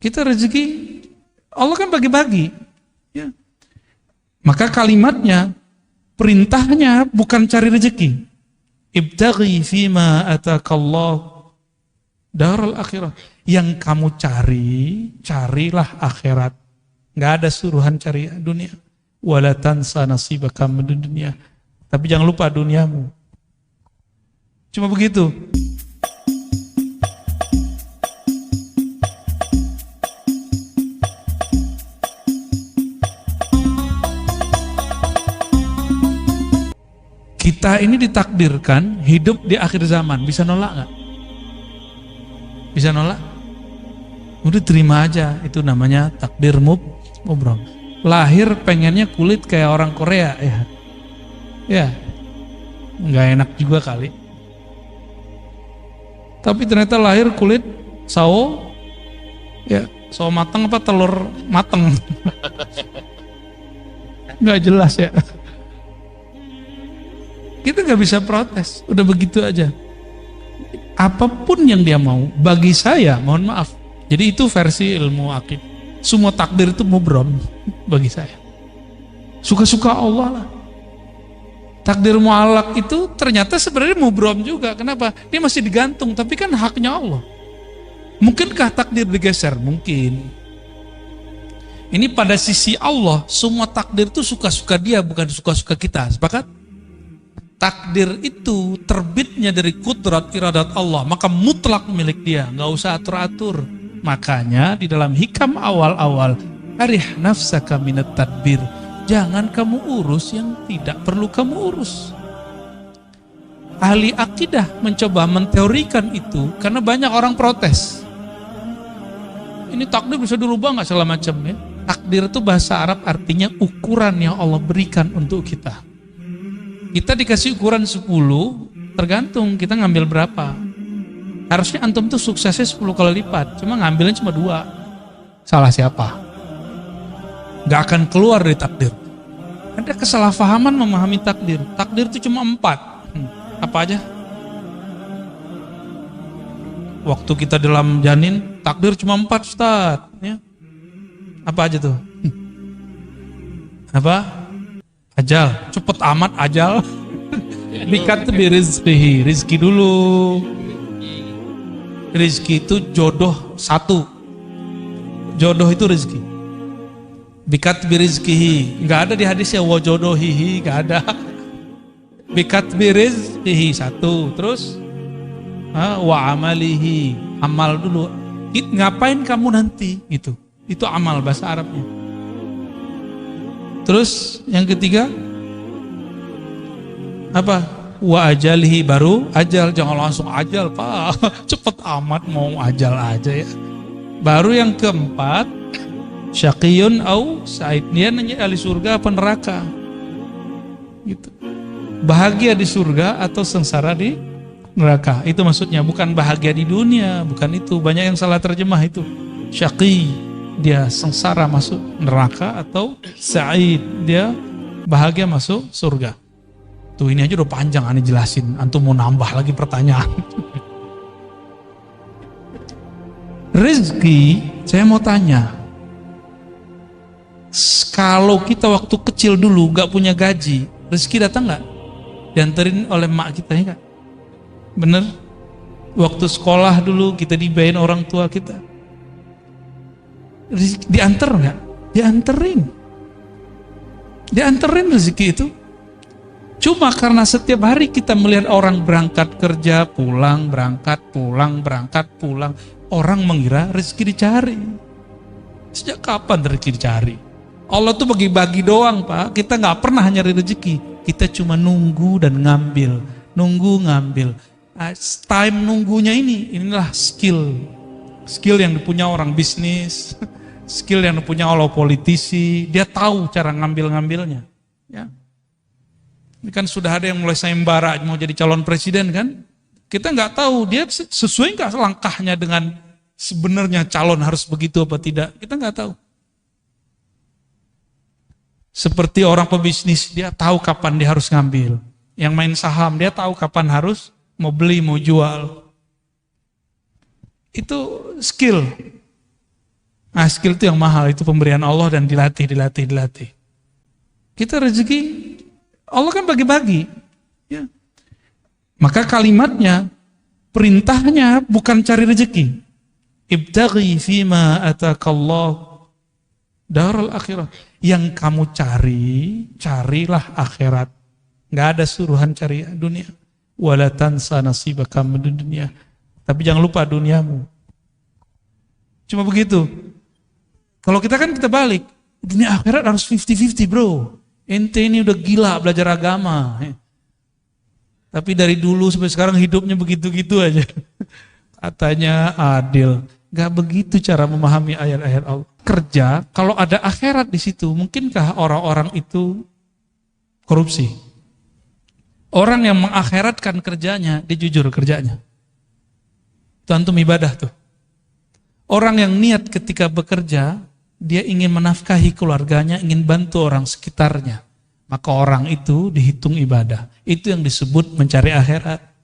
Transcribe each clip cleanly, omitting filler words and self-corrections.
Kita rezeki Allah kan bagi-bagi. Ya. Maka kalimatnya, perintahnya bukan cari rezeki. Ibtaghi fima atakallah daral akhirah. Yang kamu cari, carilah akhirat. Nggak ada suruhan cari dunia. Wala tansa nasibaka minad dunya. Tapi jangan lupa duniamu. Cuma begitu. Kita ini ditakdirkan hidup di akhir zaman. Bisa nolak nggak? Bisa nolak? Udah terima aja. Itu namanya takdir mubrom. Lahir pengennya kulit kayak orang Korea ya. Ya, nggak enak juga kali. Tapi ternyata lahir kulit sawo, ya sawo mateng apa telur mateng? Nggak jelas ya. Kita nggak bisa protes, udah begitu aja. Apapun yang dia mau, bagi saya, mohon maaf. Jadi itu versi ilmu akid. Semua takdir itu mubrom bagi saya. Suka-suka Allah lah. Takdir mu'allaq itu ternyata sebenarnya mubrom juga. Kenapa? Dia masih digantung, tapi kan haknya Allah. Mungkinkah takdir digeser? Mungkin. Ini pada sisi Allah, semua takdir itu suka-suka dia, bukan suka-suka kita. Sepakat? Takdir itu terbitnya dari kudrat iradat Allah, maka mutlak milik dia, nggak usah atur-atur. Makanya di dalam hikam awal-awal, arih nafsaka minat tadbir, jangan kamu urus yang tidak perlu kamu urus. Ahli akidah mencoba menteorikan itu karena banyak orang protes. Ini takdir bisa dirubah nggak segala macam ya? Takdir itu bahasa Arab artinya ukuran yang Allah berikan untuk kita. Kita dikasih ukuran 10, tergantung kita ngambil berapa. Harusnya antum tuh suksesnya 10 kali lipat, cuma ngambilnya cuma 2. Salah siapa? Gak akan keluar dari takdir. Ada kesalahpahaman memahami takdir. Takdir itu cuma 4. Apa aja? Waktu kita dalam janin, takdir cuma 4, Ustaz. Ya. Apa aja tuh? Apa? Ajal, cepet amat ajal. Bikat birizqihi, rizki dulu. Rizki itu jodoh 1. Jodoh itu rizki. Bikat birizqihi, nggak ada di hadisnya wa jodohihi, nggak ada. Bikat birizqihi 1, terus wa amalihi, amal dulu. Ngapain kamu nanti? Itu amal bahasa Arabnya. Terus yang ketiga apa? Wa ajalihi, baru ajal. Jangan langsung ajal Pak, cepet amat mau ajal aja ya. Baru yang keempat, syaqiyun au sa'id, dia nanya ahli surga apa neraka gitu. Bahagia di surga atau sengsara di neraka, itu maksudnya. Bukan bahagia di dunia, bukan itu. Banyak yang salah terjemah itu. Syaqi, dia sengsara masuk neraka, atau sa'id, dia bahagia masuk surga. Tuh ini aja udah panjang aneh jelasin. Antum mau nambah lagi pertanyaan. Rezeki, saya mau tanya. Kalau kita waktu kecil dulu gak punya gaji, rezeki datang gak? Dianterin oleh mak kita ya gak? Bener? Waktu sekolah dulu kita dibayarin orang tua kita. Dianter nggak? Dianterin rezeki itu. Cuma karena setiap hari kita melihat orang berangkat kerja, pulang, berangkat, pulang. Orang mengira rezeki dicari. Sejak kapan rezeki dicari? Allah tuh bagi-bagi doang Pak. Kita nggak pernah nyari rezeki. Kita cuma nunggu dan ngambil. Time nunggunya inilah skill yang dipunya orang bisnis, skill yang dipunya oleh politisi. Dia tahu cara ngambilnya. Ya. Ini kan sudah ada yang mulai sayembara mau jadi calon presiden kan? Kita nggak tahu dia sesuai nggak langkahnya dengan sebenarnya calon harus begitu apa tidak. Kita nggak tahu. Seperti orang pebisnis, dia tahu kapan dia harus ngambil. Yang main saham, dia tahu kapan harus mau beli, mau jual. Itu skill. Nah, skill itu yang mahal, itu pemberian Allah dan dilatih. Kita rezeki, Allah kan bagi-bagi. Ya. Maka kalimatnya, perintahnya bukan cari rezeki. Ibtaghi fima atakallah daral akhirah. Yang kamu carilah akhirat. Nggak ada suruhan cari dunia. Wala tansa nasibaka minad dunya. Tapi jangan lupa duniamu. Cuma begitu. Kalau kita balik. Dunia akhirat harus 50-50 bro. Ente ini udah gila belajar agama. Tapi dari dulu sampai sekarang hidupnya begitu-gitu aja. Katanya adil. Gak begitu cara memahami ayat-ayat Allah. Kerja, kalau ada akhirat di situ, mungkinkah orang-orang itu korupsi? Orang yang mengakhiratkan kerjanya, dia jujur kerjanya. Itu antum ibadah tuh. Orang yang niat ketika bekerja, dia ingin menafkahi keluarganya, ingin bantu orang sekitarnya. Maka orang itu dihitung ibadah. Itu yang disebut mencari akhirat.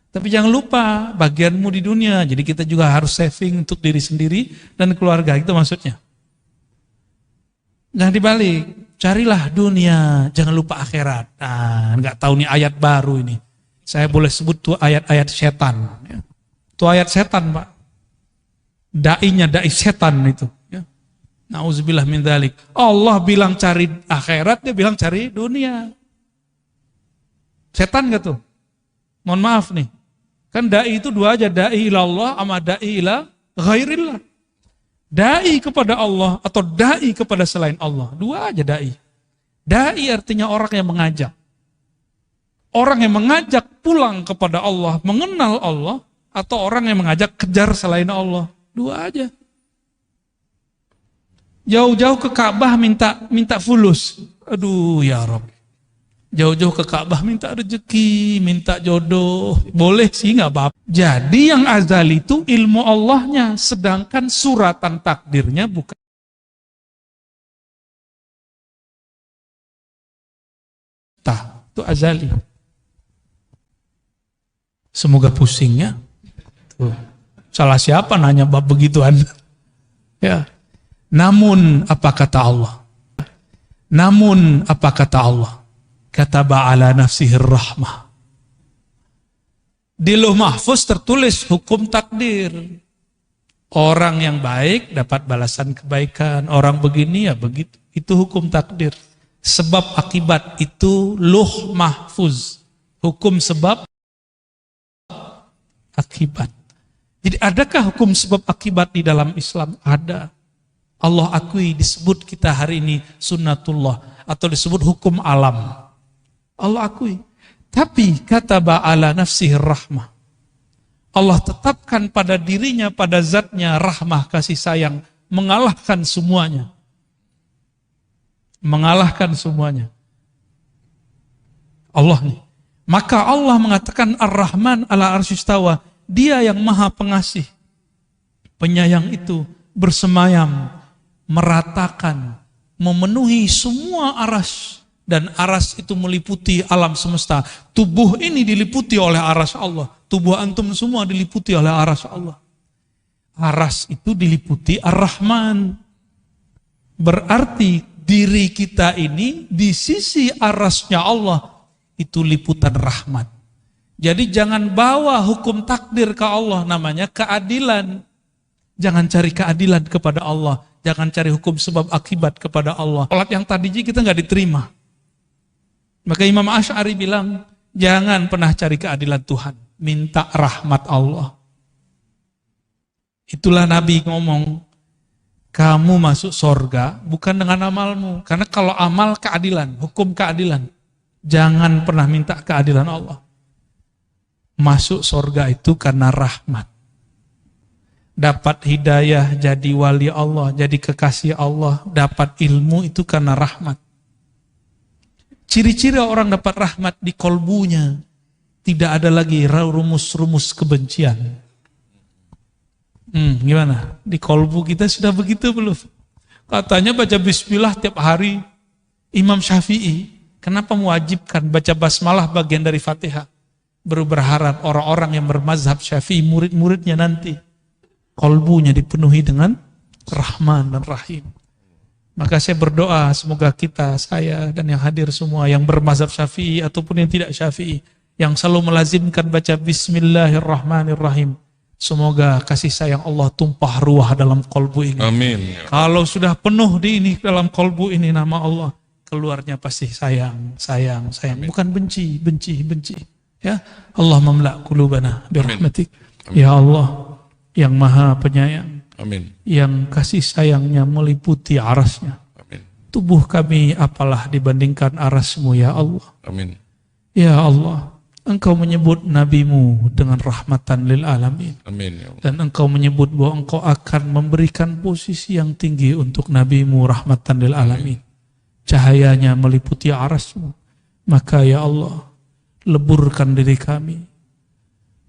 Tapi jangan lupa bagianmu di dunia. Jadi kita juga harus saving untuk diri sendiri dan keluarga. Itu maksudnya. Jangan dibalik. Carilah dunia, jangan lupa akhirat. Nah, nggak tahu nih ayat baru ini. Saya boleh sebut tuh ayat-ayat setan. Itu ayat setan, Pak. Dai setan itu. Ya. Nauzubillah min dzalik. Allah bilang cari akhirat, dia bilang cari dunia. Setan nggak tuh? Mohon maaf nih. Kan dai itu dua aja, dai ilallah sama dai ila ghairillah. Dai kepada Allah atau dai kepada selain Allah. Dua aja dai. Dai artinya orang yang mengajak. Orang yang mengajak pulang kepada Allah, mengenal Allah, atau orang yang mengajak kejar selain Allah. Dua aja. Jauh-jauh ke Ka'bah minta fulus. Aduh ya Rabb. Jauh-jauh ke Ka'bah minta rezeki, minta jodoh. Boleh sih nggak apa-apa. Jadi yang azali itu ilmu Allahnya, sedangkan suratan takdirnya bukan. Itu azali. Semoga pusingnya. Tuh. Salah siapa nanya bab begituan? Ya. Namun apa kata Allah? Kataba ala nafsihir rahmah. Di Lauh Mahfuz tertulis hukum takdir. Orang yang baik dapat balasan kebaikan. Orang begini ya begitu. Itu hukum takdir. Sebab akibat itu Lauh Mahfuz. Hukum sebab akibat. Jadi adakah hukum sebab akibat di dalam Islam? Ada. Allah akui disebut kita hari ini sunnatullah. Atau disebut hukum alam. Allah akui. Tapi kata ba'ala nafsihir rahmah. Allah tetapkan pada dirinya, pada zatnya rahmah, kasih sayang. Mengalahkan semuanya. Mengalahkan semuanya. Allah nih. Maka Allah mengatakan Ar-Rahman ala arsyistawa. Dia yang maha pengasih. Penyayang itu bersemayam. Meratakan. Memenuhi semua aras. Dan aras itu meliputi alam semesta. Tubuh ini diliputi oleh aras Allah. Tubuh antum semua diliputi oleh aras Allah. Aras itu diliputi Ar-Rahman. Berarti diri kita ini di sisi arasnya Allah itu liputan rahmat. Jadi jangan bawa hukum takdir ke Allah, namanya keadilan. Jangan cari keadilan kepada Allah. Jangan cari hukum sebab akibat kepada Allah. Sholat yang tadi kita nggak diterima. Maka Imam Asy'ari bilang, jangan pernah cari keadilan Tuhan, minta rahmat Allah. Itulah Nabi ngomong, kamu masuk surga bukan dengan amalmu. Karena kalau amal keadilan, hukum keadilan. Jangan pernah minta keadilan Allah. Masuk surga itu karena rahmat. Dapat hidayah, jadi wali Allah, jadi kekasih Allah. Dapat ilmu itu karena rahmat. Ciri-ciri orang dapat rahmat di kolbunya. Tidak ada lagi rumus-rumus kebencian. Gimana? Di kolbu kita sudah begitu belum? Katanya baca bismillah tiap hari. Imam Syafi'i, kenapa mewajibkan baca basmalah bagian dari Fatihah? Baru berharap orang-orang yang bermazhab Syafi'i, murid-muridnya nanti, kolbunya dipenuhi dengan Rahman dan Rahim. Maka saya berdoa semoga kita, saya dan yang hadir semua yang bermazhab Syafi'i ataupun yang tidak Syafi'i, yang selalu melazimkan baca Bismillahirrahmanirrahim, semoga kasih sayang Allah tumpah ruah dalam kolbu ini. Amin. Kalau sudah penuh di ini dalam kolbu ini nama Allah, keluarnya pasti sayang, sayang, sayang. Bukan benci, benci, benci. Ya, Allah mamla' qulubana birahmatik. Ya Allah, yang Maha Penyayang, Amin. yang kasih sayangnya meliputi arasnya. Amin. Tubuh kami apalah dibandingkan arasmu ya Allah. Amin. Ya Allah, Engkau menyebut nabimu dengan rahmatan lil alamin. Amin ya Allah. Dan Engkau menyebut bahwa Engkau akan memberikan posisi yang tinggi untuk nabimu rahmatan lil alamin. Cahayanya meliputi arasmu. Maka ya Allah, leburkan diri kami,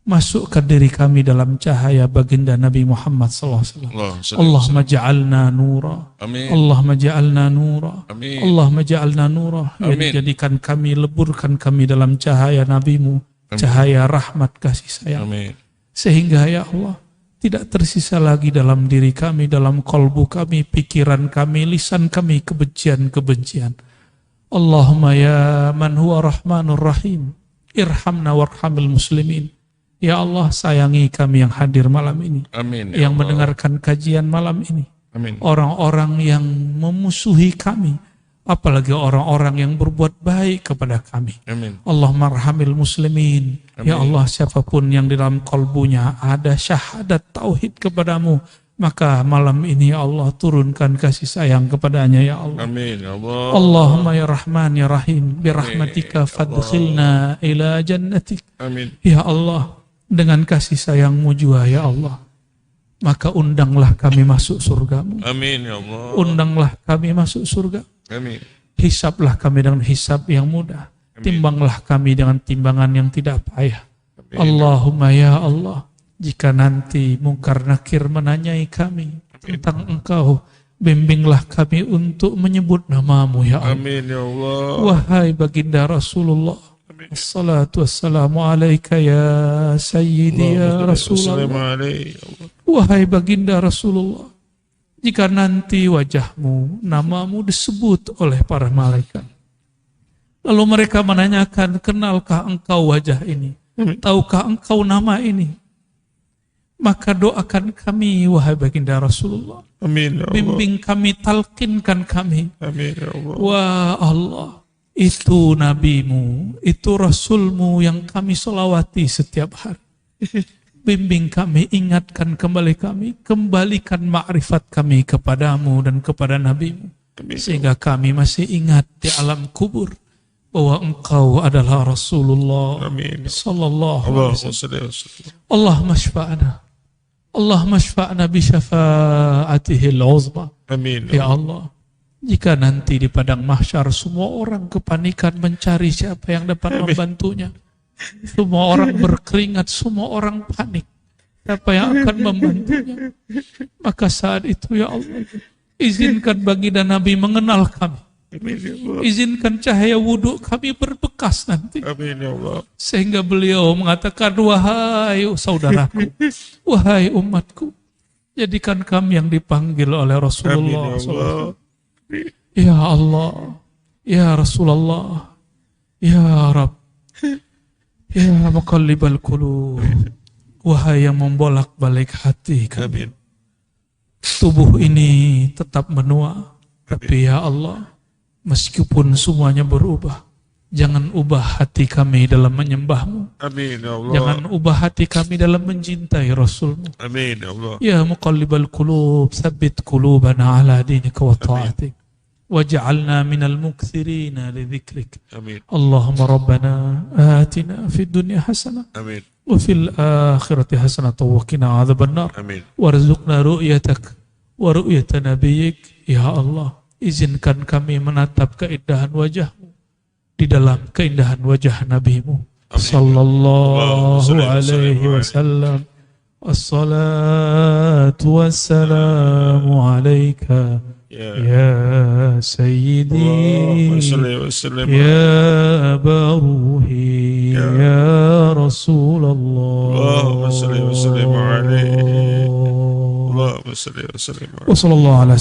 masukkan diri kami dalam cahaya baginda Nabi Muhammad SAW. Allahumma ja'alna nura. Amin. Allahumma ja'alna nura. Amin. Allahumma ja'alna nura. Amin. Jadikan kami, leburkan kami dalam cahaya Nabimu, cahaya rahmat kasih sayang. Amin. Sehingga ya Allah, tidak tersisa lagi dalam diri kami, dalam kolbu kami, pikiran kami, lisan kami, kebencian-kebencian. Allahumma ya man huwa rahmanur rahim, irhamna warhamil muslimin. Ya Allah, sayangi kami yang hadir malam ini, Amin ya yang Allah. mendengarkan kajian malam ini. Amin. Orang-orang yang memusuhi kami, apalagi orang-orang yang berbuat baik kepada kami. Amin. Allahumma arhamil muslimin. Ya Allah, siapapun yang di dalam kolbunya ada syahadat tauhid kepadamu, maka malam ini ya Allah turunkan kasih sayang kepadanya ya Allah. Amin ya Allah. Allahumma ya Rahman ya Rahim, birahmatika fadkhilna ila jannatik. Amin. Ya Allah, dengan kasih sayangmu juga ya Allah, maka undanglah kami masuk surgamu. Amin ya Allah. Undanglah kami masuk surga. Amin. Hisablah kami dengan hisab yang mudah. Timbanglah kami dengan timbangan yang tidak payah. Allahumma ya Allah, jika nanti mungkar nakir menanyai kami tentang Engkau, bimbinglah kami untuk menyebut namamu ya Allah. Amin ya Allah. Wahai baginda Rasulullah, assalatu wassalamu alaika ya sayyidi ya Rasulullah. Wahai baginda Rasulullah, jika nanti wajahmu, namamu disebut oleh para malaikat, lalu mereka menanyakan, kenalkah engkau wajah ini? Tahukah engkau nama ini? Maka doakan kami, wahai baginda Rasulullah. Amin ya Allah. Bimbing kami, talqinkan kami. Amin ya Allah. Wah Allah, itu nabimu, itu rasulmu yang kami solawati setiap hari. Bimbing kami, ingatkan kembali kami, kembalikan ma'rifat kami kepadamu dan kepada nabimu. Sehingga kami masih ingat di alam kubur bahwa engkau adalah Rasulullah. Amin. Sallallahu alaihi wasallam. Wasallam. Allahumma syfa'na. Allahumma syfa'na bi syafa'atihil uzma. Amin. Ya Allah, jika nanti di padang mahsyar semua orang kepanikan mencari siapa yang dapat membantunya, semua orang berkeringat, semua orang panik, siapa yang akan membantunya, maka saat itu ya Allah, izinkan baginda Nabi mengenal kami. Izinkan cahaya wudhu kami berbekas nanti. Amin ya Allah. Sehingga beliau mengatakan, wahai saudaraku, wahai umatku, jadikan kami yang dipanggil oleh Rasulullah SAW. Ya Allah, ya Rasulullah, ya Rabb, ya muqallibal qulub, wahai yang membolak-balik hati kami. Tubuh ini tetap menua, tapi ya Allah, meskipun semuanya berubah, jangan ubah hati kami dalam menyembahmu. Amin ya Allah. Jangan ubah hati kami dalam mencintai Rasulmu. Amin ya Allah. Ya muqallibal qulub, tsabbit qulubana ala dinika wa ta'atik, waj'alna minal mukthirina li dzikrik. Amin. Allahumma rabbana atina fid dunya hasanah Amin. wa fil akhirati hasanah wa qina adzabannar. Amin. Warzuqna ru'yatak wa ru'yata nabiyyik. Ya Allah, izinkan kami menatap keindahan wajahmu di dalam keindahan wajah nabimu sallallahu alaihi wasallam. Assalatu wassalamu alaika ya sayyidi ya baruhi ya Rasulullah. Allahumma salli wa sallim alaihi. Allahumma salli wa sallim. Wassalamualaikum